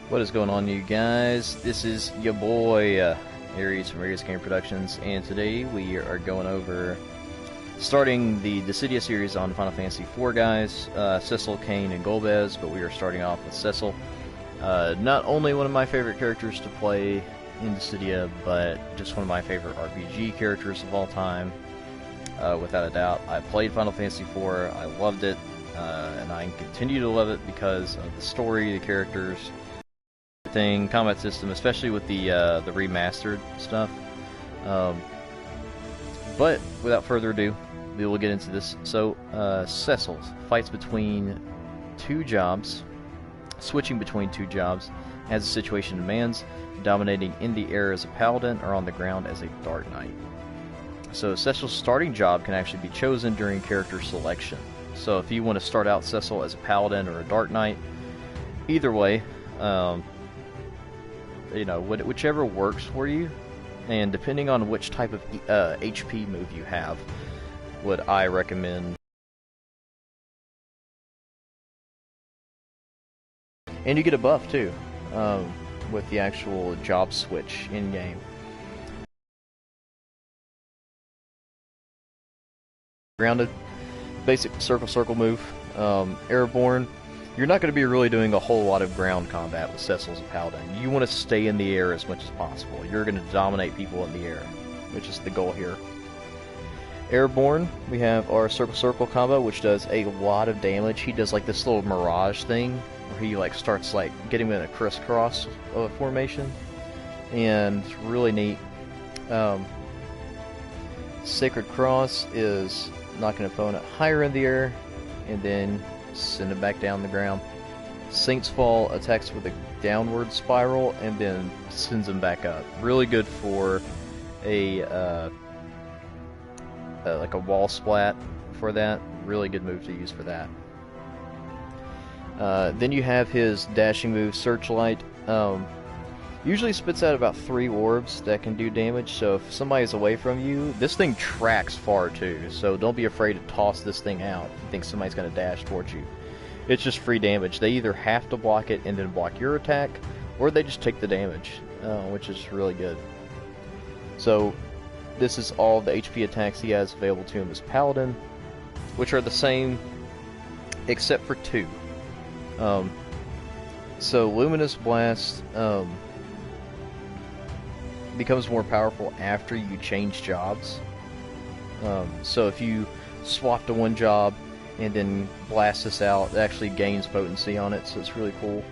What is going on, you guys? This is your boy Aries from Aries Game Productions, and today we are going over starting the Dissidia series on Final Fantasy IV, guys. Cecil, Kain, and Golbez, but we are starting off with Cecil. Not only one of my favorite characters to play in Dissidia, but just one of my favorite RPG characters of all time, without a doubt. I played Final Fantasy IV, I loved it, and I continue to love it because of the story, the characters, combat system, especially with the remastered stuff. But without further ado, we will get into this. So Cecil fights between two jobs, switching between two jobs as the situation demands, dominating in the air as a paladin or on the ground as a dark knight. So Cecil's starting job can actually be chosen during character selection. So if you want to start out Cecil as a paladin or a dark knight, either way, you know, whichever works for you, and depending on which type of HP move you have, would I recommend. And you get a buff too, with the actual job switch in game. Grounded, basic circle move, airborne. You're not going to be really doing a whole lot of ground combat with Cecil as a paladin. You want to stay in the air as much as possible. You're going to dominate people in the air, which is the goal here. Airborne, we have our circle combo, which does a lot of damage. He does like this little mirage thing, where he like starts like getting in a crisscross formation, and it's really neat. Sacred Cross is knocking an opponent higher in the air, and then send it back down the ground. Saint's Fall attacks with a downward spiral and then sends them back up. Really good for a like a wall splat for that. Really good move to use for that. Then you have his dashing move, Searchlight. Usually spits out about 3 orbs that can do damage, so if somebody's away from you, this thing tracks far too, so don't be afraid to toss this thing out if you think somebody's going to dash towards you. It's just free damage. They either have to block it and then block your attack, or they just take the damage, which is really good. So this is all the HP attacks he has available to him as Paladin, which are the same except for 2. So Luminous Blast becomes more powerful after you change jobs. So if you swap to one job and then blast this out, it actually gains potency on it, so it's really cool.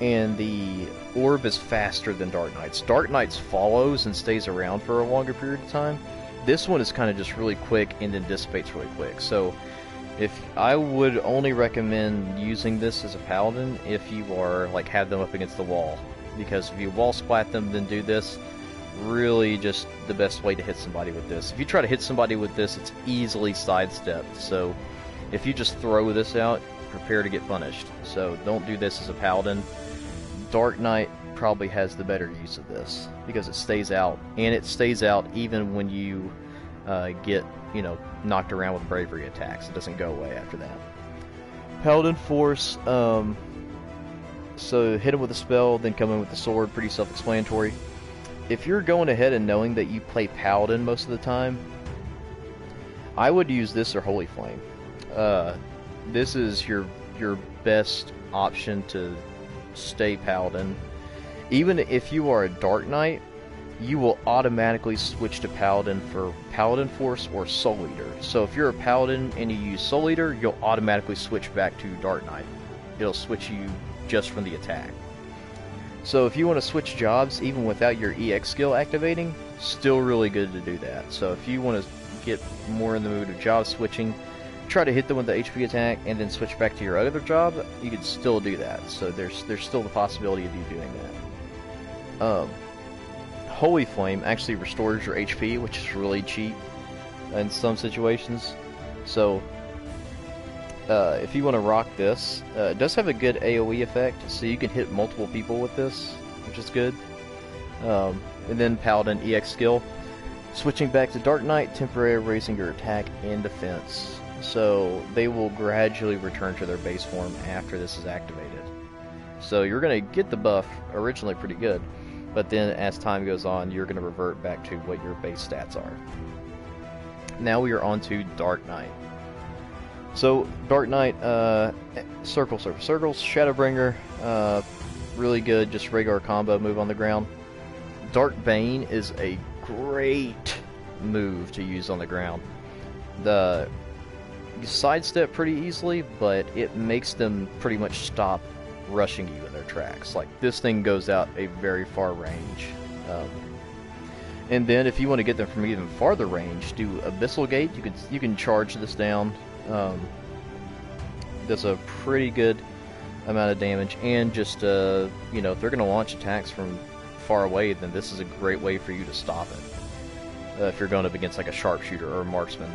And the orb is faster than Dark Knight's. Dark Knight's follows and stays around for a longer period of time. This one is kind of just really quick and then dissipates really quick. So if I would only recommend using this as a paladin if you are like have them up against the wall. Because if you wall splat them, then do this, really just the best way to hit somebody with this. If you try to hit somebody with this, it's easily sidestepped. So if you just throw this out, prepare to get punished. So don't do this as a paladin. Dark Knight probably has the better use of this because it stays out, and it stays out even when you get, you know, knocked around with bravery attacks. It doesn't go away after that. Paladin Force. So hit him with a spell, then come in with the sword, pretty self-explanatory. If you're going ahead and knowing that you play Paladin most of the time, I would use this or Holy Flame. This is your best option to stay Paladin. Even if you are a Dark Knight, you will automatically switch to Paladin for Paladin Force or Soul Eater. So if you're a Paladin and you use Soul Eater, you'll automatically switch back to Dark Knight. It'll switch you just from the attack. So if you want to switch jobs even without your EX skill activating, still really good to do that. So if you want to get more in the mood of job switching, try to hit them with the HP attack and then switch back to your other job, you can still do that. So there's still the possibility of you doing that. Holy Flame actually restores your HP, which is really cheap in some situations. So if you want to rock this, it does have a good AoE effect, so you can hit multiple people with this, which is good. And then Paladin EX skill. Switching back to Dark Knight, temporarily raising your attack and defense. So they will gradually return to their base form after this is activated. So you're going to get the buff originally pretty good, but then as time goes on, you're going to revert back to what your base stats are. Now we are on to Dark Knight. So Dark Knight, circle, circles, Shadowbringer, really good, just regular combo move on the ground. Dark Bane is a great move to use on the ground. You sidestep pretty easily, but it makes them pretty much stop rushing you in their tracks. Like, this thing goes out a very far range. And then if you want to get them from even farther range, do Abyssal Gate. You can charge this down. Does a pretty good amount of damage, and just you know, if they're going to launch attacks from far away, then this is a great way for you to stop it. If you're going up against like a sharpshooter or a marksman.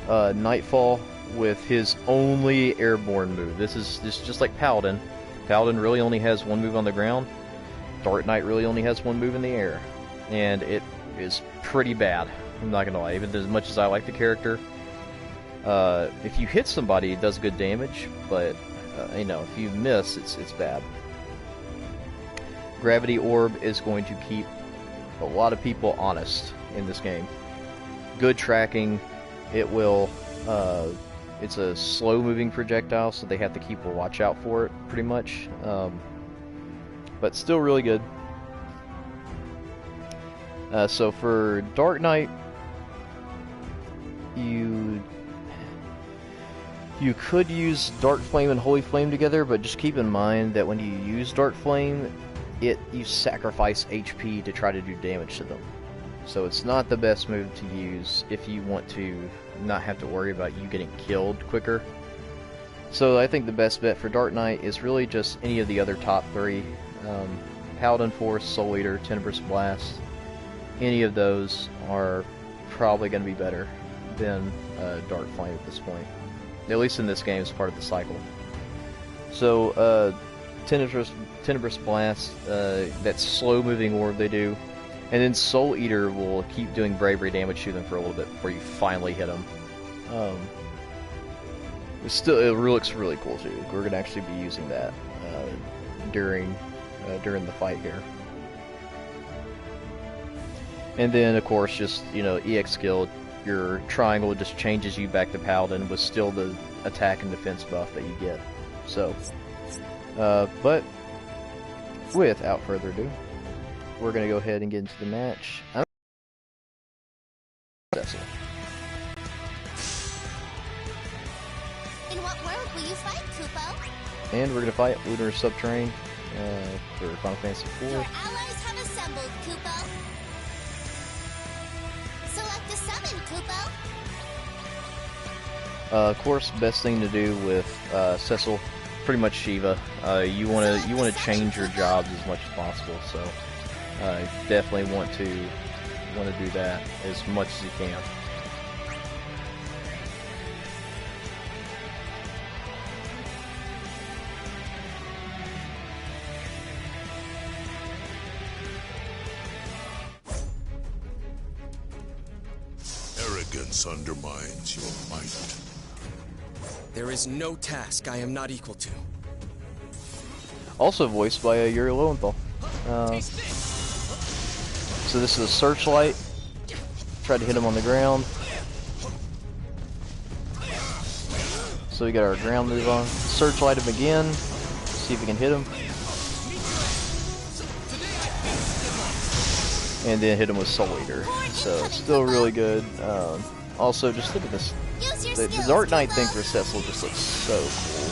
Nightfall with his only airborne move. This is just like Paladin. Paladin really only has one move on the ground. Dark Knight really only has one move in the air, and it is pretty bad. I'm not gonna lie. Even as much as I like the character, if you hit somebody, it does good damage, but you know, if you miss, it's bad. Gravity Orb is going to keep a lot of people honest in this game. Good tracking. It will. It's a slow-moving projectile, so they have to keep a watch out for it, pretty much. But still really good. So for Dark Knight, you could use Dark Flame and Holy Flame together, but just keep in mind that when you use Dark Flame, you sacrifice HP to try to do damage to them. So it's not the best move to use if you want to not have to worry about you getting killed quicker. So I think the best bet for Dark Knight is really just any of the other top three. Paladin Force, Soul Eater, Tenebrous Blast. Any of those are probably going to be better than Dark Flame at this point. At least in this game, it's part of the cycle. So Tenebrous Blast, that slow-moving orb they do. And then Soul Eater will keep doing bravery damage to them for a little bit before you finally hit them. It looks really cool too. We're gonna actually be using that during the fight here. And then of course, just, you know, EX skill, your triangle just changes you back to Paladin with still the attack and defense buff that you get. So, but without further ado, we're going to go ahead and get into the match. Cecil. In what world will you fight, Kupo? And we're going to fight Lunar Subterrane for Final Fantasy IV. Your allies have assembled, Kupo. Select a summon, Kupo. Of course, best thing to do with Cecil, pretty much Shiva. You want to change your jobs as much as possible. So. Definitely want to do that as much as you can. Arrogance undermines your might. There is no task I am not equal to. Also voiced by Yuri Lowenthal. So this is a Searchlight. Tried to hit him on the ground. So we got our ground move on. Searchlight him again. See if we can hit him. And then hit him with Soul Eater. So still really good. Also, just look at this. The Dark Knight thing for Cecil just looks so cool.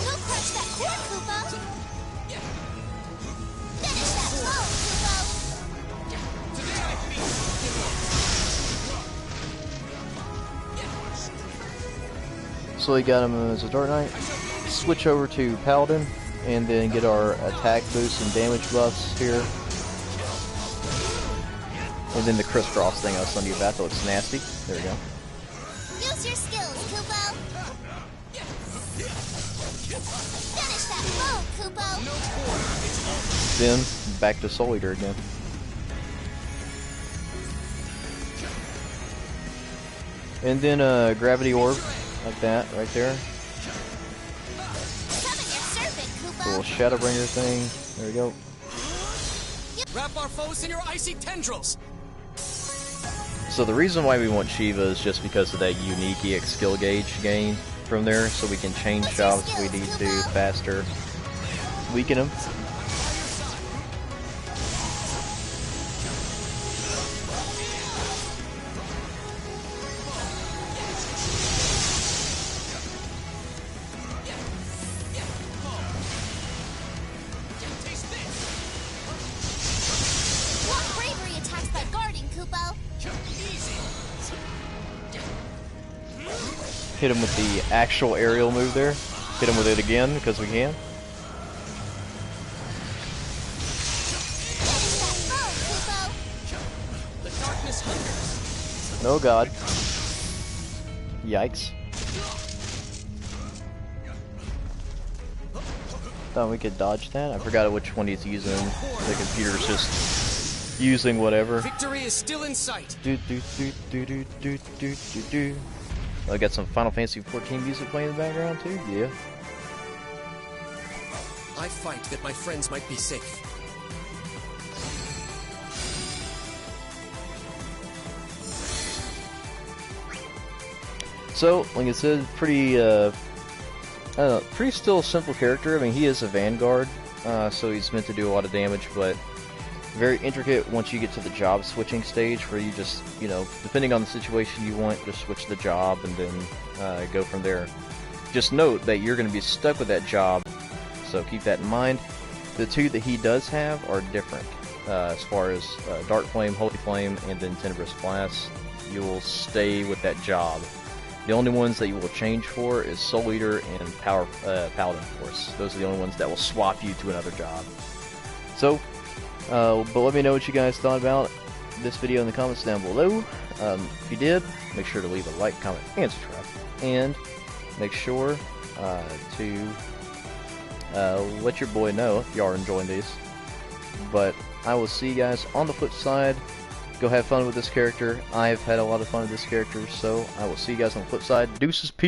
Don't clutch that core, Kupo. Finish that blow, Kupo. So we got him as a Dark Knight. Switch over to Paladin, and then get our attack boost and damage buffs here. And then the crisscross thing I was telling you about that looks nasty. There we go. Use your skills, Kupo. Finish that blow, Kupo. Then back to Soul Eater again. And then Gravity Orb, like that, right there. Summon your servant, little Shadowbringer thing. There we go. Wrap our foes in your icy tendrils. So the reason why we want Shiva is just because of that unique EX skill gauge gain from there, so we can change jobs if we need to faster. Weaken him. What bravery attacks by guarding, Kupo? Hit him with the actual aerial move there. Hit him with it again, because we can. Finish that foe, Kupo! The darkness hungers. Oh god. Yikes. Thought we could dodge that. I forgot which one he's using. The computer's just using whatever. Victory is still in sight. Do do do do do do do do do. I got some Final Fantasy 14 music playing in the background too. Yeah. I fight that my friends might be safe. So, like I said, pretty I don't know, pretty still simple character. I mean, he is a Vanguard, so he's meant to do a lot of damage, but very intricate once you get to the job switching stage, where you just, you know, depending on the situation you want, just switch the job and then go from there. Just note that you're going to be stuck with that job, so keep that in mind. The two that he does have are different, as far as Dark Flame, Holy Flame, and then Tenebrous Blast. You will stay with that job. The only ones that you will change for is Soul Eater and Paladin Force. Those are the only ones that will swap you to another job. So, but let me know what you guys thought about this video in the comments down below. If you did, make sure to leave a like, comment, and subscribe. And make sure to let your boy know if you are enjoying these. But I will see you guys on the flip side. Go have fun with this character. I've had a lot of fun with this character, so I will see you guys on the flip side. Deuces, peace.